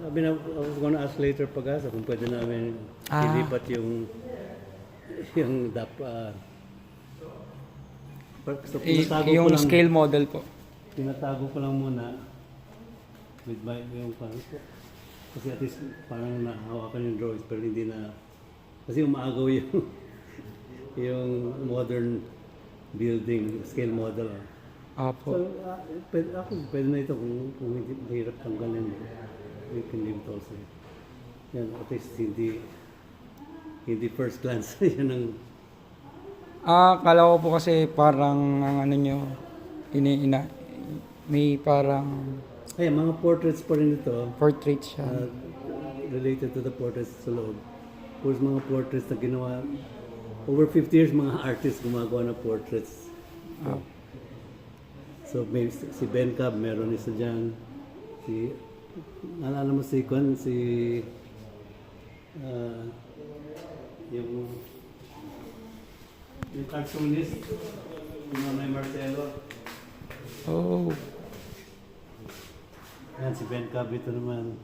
I was gonna ask later pag-asa kung pwede namin ilipat yung so, Yung scale model po. tinatago ko lang muna with yung kasi at least parang nahawakan yung drawings pero hindi na kasi umaagaw yung yung modern building scale model. Apo. So, pwede na ito kung hindi mahirap tanggalin. We can leave it also. Yan, at least hindi first glance. Yan ang... Kala ko po kasi parang ang ano nyo, may parang Ay, mga portraits pa rin ito. portrait siya. Related to the portraits sa loob. Of mga portraits na ginawa. Over 50 years, mga artists gumagawa ng portraits. So, may, si Ben Cab, meron isa dyan. Naalala mo si Kwan, yung cartoonist, yung Mamay Marcelo. Oh. Yan, si Ben Cab, ito naman.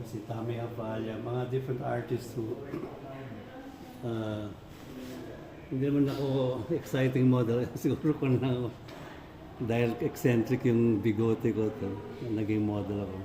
Si Tami Abaya, mga different artists who hindi naman ako exciting model. Siguro ko na dahil eccentric yung bigote ko to, naging model ako.